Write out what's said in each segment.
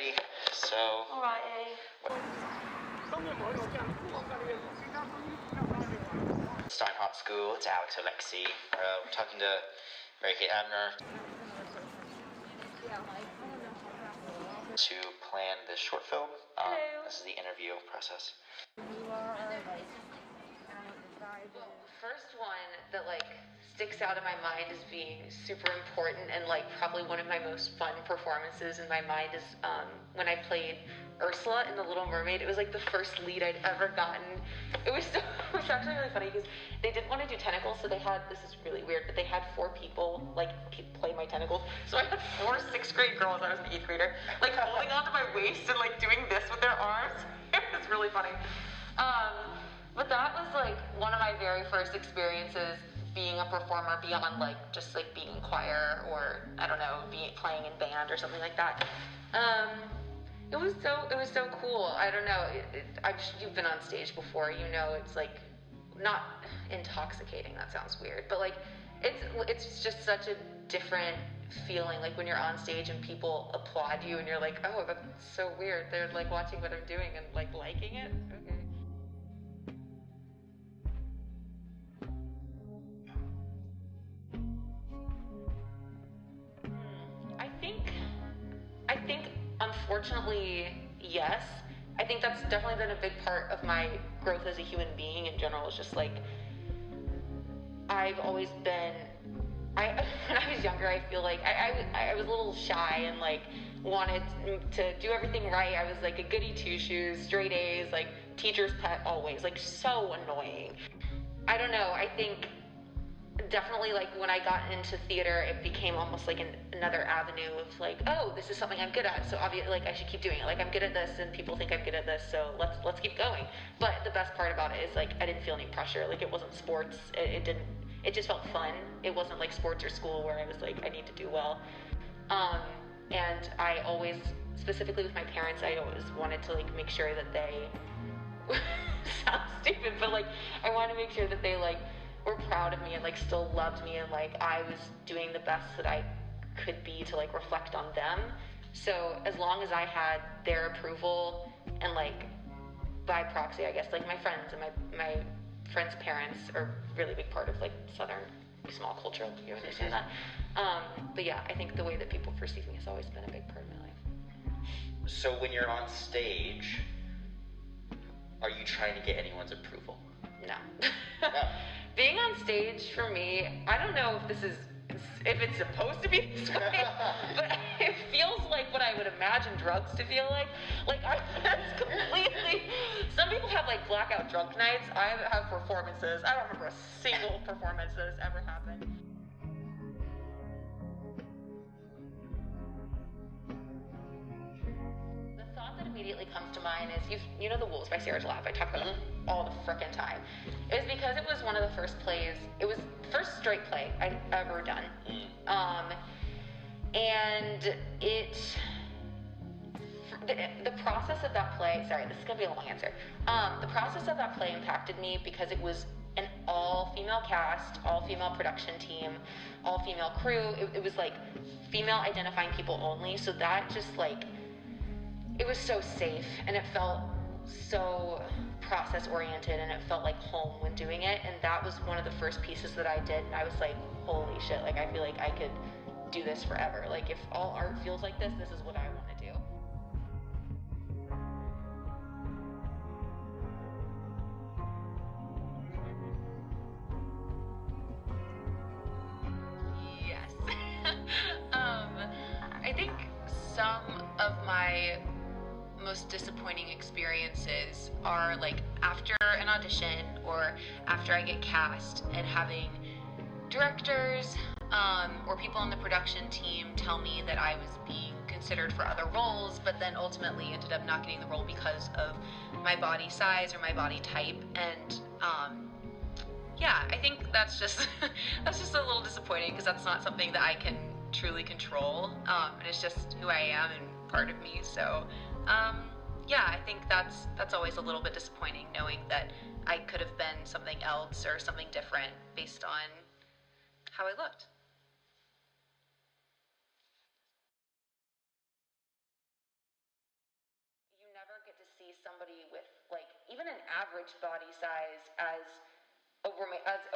Alrighty, so... Alrighty. Steinhardt School, it's Alex Oleksy. We're talking to Abner to plan this short film. This is the interview process. First one that sticks out in my mind as being super important and probably one of my most fun performances in my mind is when I played Ursula in The Little Mermaid. It was the first lead I'd ever gotten. It was actually really funny because they didn't want to do tentacles, so they had, this is really weird, but they had 4 people play my tentacles. So I had 4 6th grade girls, I was an 8th grader, holding onto my waist and doing this with their arms. It was really funny. But that was one of my very first experiences being a performer beyond just being in choir or I don't know, playing in band or something like that. It was so cool. I don't know. You've been on stage before. You know, it's not intoxicating. That sounds weird, but it's just such a different feeling. When you're on stage and people applaud you, and you're oh, that's so weird. They're watching what I'm doing and liking it. Okay. I think, unfortunately, yes. I think that's definitely been a big part of my growth as a human being in general. It's just I've always been, when I was younger, I feel I was a little shy and wanted to do everything right. I was a goody two-shoes, straight A's, teacher's pet always, so annoying. I don't know, I think definitely when I got into theater, it became almost another avenue of oh, this is something I'm good at, so obviously I should keep doing it. I'm good at this and people think I'm good at this, so let's keep going. But the best part about it is I didn't feel any pressure. It wasn't sports. It just felt fun. It wasn't sports or school where I was I need to do well. And I always, specifically with my parents, I always wanted to make sure that they sounds stupid, but I wanted to make sure that they were proud of me and still loved me and I was doing the best that I could be to reflect on them. So as long as I had their approval and by proxy, I guess my friends and my friends' parents are a really big part of Southern small culture. You understand that? But yeah, I think the way that people perceive me has always been a big part of my life. So when you're on stage, are you trying to get anyone's approval? No. No. Being on stage for me, I don't know if it's supposed to be this way, but it feels like what I would imagine drugs to feel like. That's completely. Some people have blackout drunk nights. I have performances. I don't remember a single performance that has ever happened. The thought that immediately comes to mind is you know The Wolves by Sarah Jalap. I talk about it all the frickin' time. It was because it was one of the first plays. It was the first straight play I'd ever done. And the process of that play, sorry, this is going to be a long answer. The process of that play impacted me because it was an all-female cast, all-female production team, all-female crew. It was female identifying people only. So that just it was so safe and it felt so process oriented and it felt like home when doing it. And that was one of the first pieces that I did. And I was holy shit, I feel I could do this forever. If all art feels like this is what I want to do. Yes. I think some of my most disappointing experiences are after an audition or after I get cast and having directors or people on the production team tell me that I was being considered for other roles, but then ultimately ended up not getting the role because of my body size or my body type. And yeah, I think that's just a little disappointing because that's not something that I can truly control, and it's just who I am and part of me. So yeah, I think that's always a little bit disappointing, knowing that I could have been something else or something different based on how I looked. even an average body size as a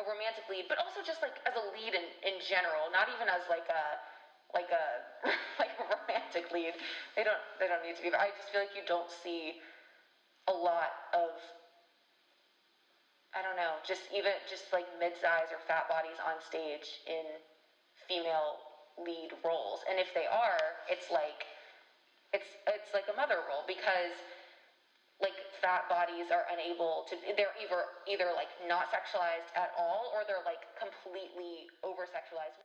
romantic lead, but also just like as a lead in general, not even as like a like a romantic lead. They don't need to be. But I just feel like you don't see a lot of, I don't know, just like mid-size or fat bodies on stage in female lead roles. And if they are, it's like a mother role, because like fat bodies are unable to, they're either like not sexualized at all, or they're like completely over sexualized.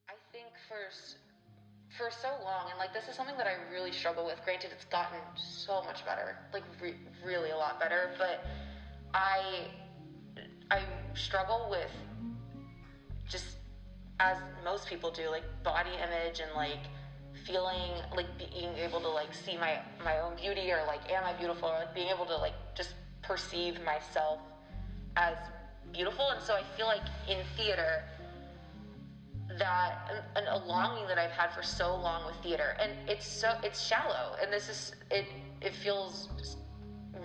I think for so long, and like this is something that I really struggle with. Granted, it's gotten so much better, like really a lot better, but I struggle with, just as most people do, like body image and like feeling like being able to like see my own beauty, or like am I beautiful, or like being able to like just perceive myself as beautiful. And so I feel like in theater, that a longing that I've had for so long with theater, and it's shallow, and this is it feels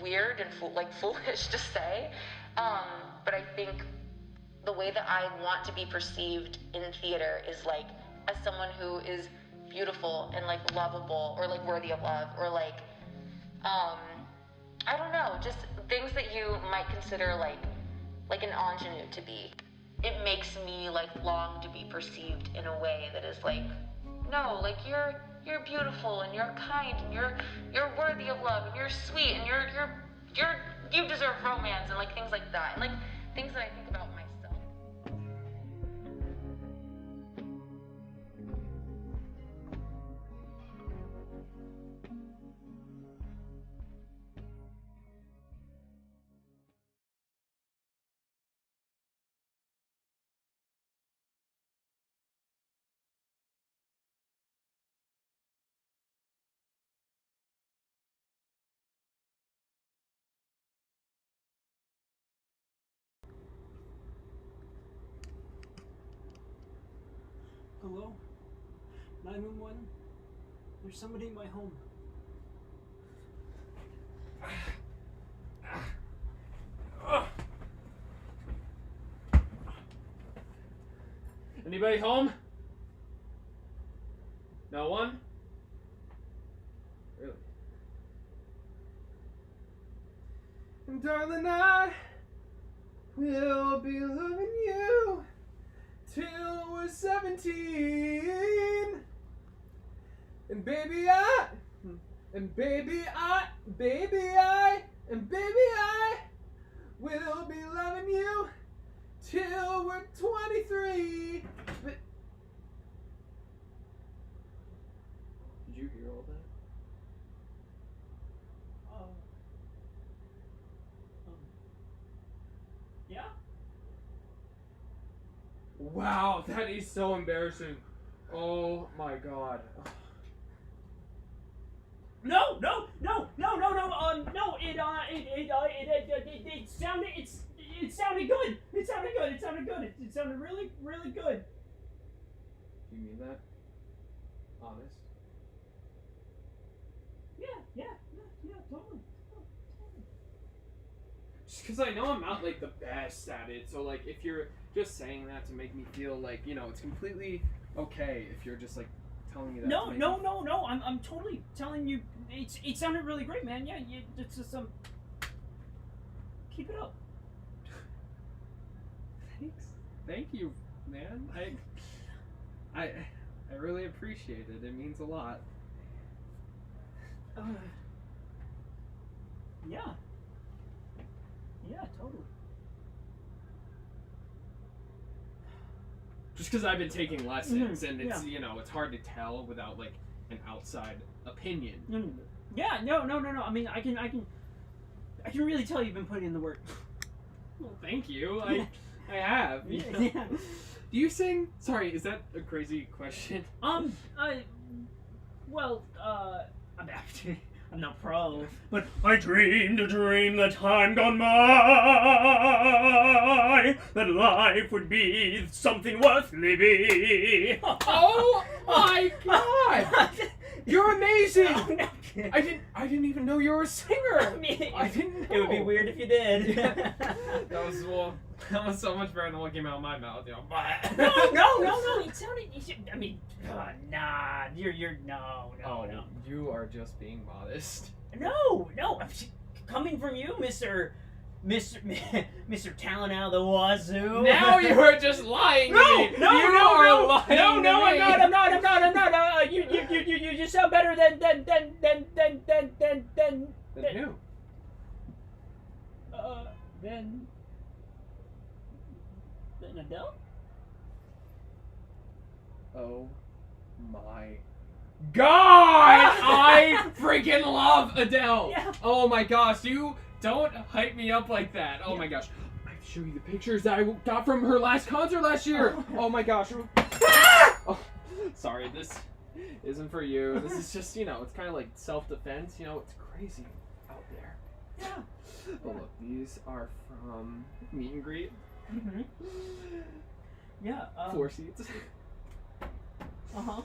weird and foolish to say, but I think the way that I want to be perceived in theater is like as someone who is beautiful and like lovable, or like worthy of love, or like I don't know, just things that you might consider like an ingenue to be. It makes me like long to be perceived in a way that is like, no, like you're beautiful, and you're kind, and you're worthy of love, and you're sweet, and you deserve romance, and like things like that, and like things that I think about myself. Hello? 911? There's somebody in my home. Anybody home? No one? Really? And darling, I will be loving you till we're 17. And baby I will be loving you till we're 23. But did you hear all that? Yeah? Wow, that is so embarrassing. Oh my god. No! No, it sounded good. It sounded really, really good. You mean that? Honest? Yeah, totally. Just because I know I'm not like the best at it, so like if you're just saying that to make me feel like, you know, it's completely okay if you're just like telling me that. No. I'm totally telling you, it sounded really great, man. Yeah, it's just keep it up. Thank you, man. I really appreciate it. It means a lot. Yeah, totally. Just because I've been taking lessons, and it's you know, it's hard to tell without like an outside opinion. Yeah, no. I mean, I can really tell you've been putting in the work. Well, thank you. I have. You know. Yeah. Do you sing? Sorry, is that a crazy question? Well, I'm actually, I'm not pro, but I dreamed a dream that time gone by, that life would be something worth living. Oh my god! You're amazing! Oh, no. I didn't even know you were a singer! I mean, I didn't know. it would be weird if you did. That was so much better than what came out of my mouth, you know. No, it sounded, I mean, nah, you're, no. You are just being modest. No, I'm coming from you, Mr. Talent out of the wazoo. Now you are just lying to me. No, I'm not. You sound better than who? than Adele. Oh my god! I freaking love Adele! Yeah. Oh my gosh, you don't hype me up like that. Oh my gosh. I have to show you the pictures that I got from her last concert last year. Oh my gosh. Oh, sorry, this isn't for you. This is just, it's kind of like self-defense. It's crazy out there. Yeah. But look, these are from Meet and Greet. Mm-hmm. Yeah. 4 seats. Uh-huh.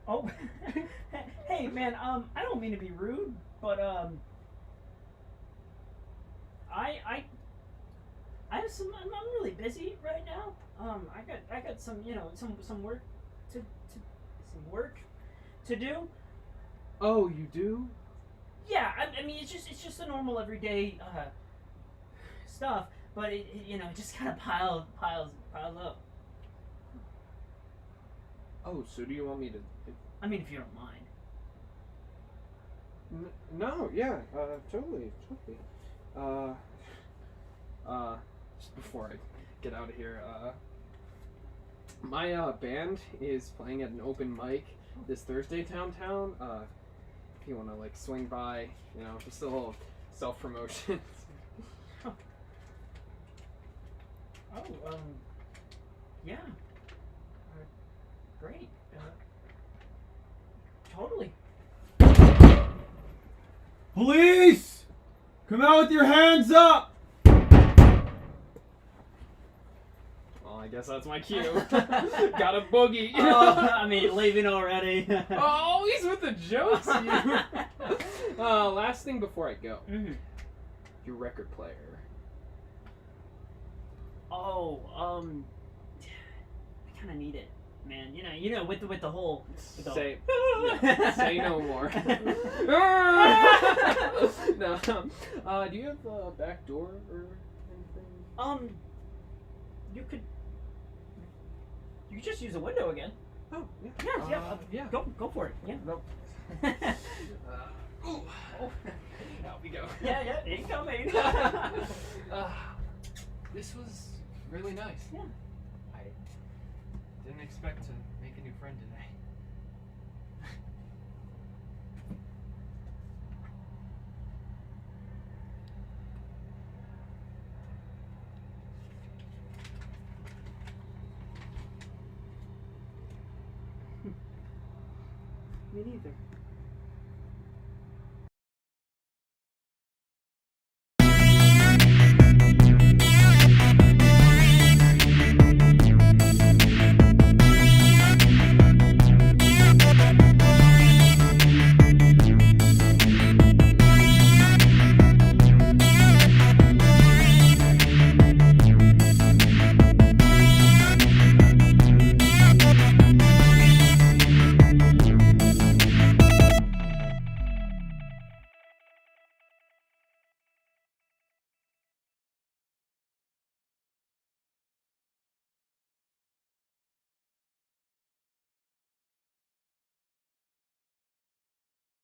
Oh. Hey, man, I don't mean to be rude, but, I have some, I'm really busy right now. I got some, some work some work to do. Oh, you do? Yeah, I mean, it's just the normal everyday, stuff, but it just kind of piles up. Oh, so do you want me to... I mean, if you don't mind. No, yeah, totally. Just before I get out of here, my band is playing at an open mic this Thursday downtown. If you want to swing by, just a little self-promotion. Yeah. Great. Totally. Police! Come out with your hands up! Well, I guess that's my cue. Got a boogie. I mean, leaving already. Oh, he's with the jokes, you. Last thing before I go. Mm-hmm. Your record player. Oh, I kind of need it, man. With the whole. Say no more. No. Do you have a back door or anything? You could just use a window again. Oh, yeah. Yeah. Go for it. Yeah. Nope. Ooh. Oh. Out we go. Yeah. Incoming. This was really nice. Yeah. I didn't expect to make a new friend today. Me neither.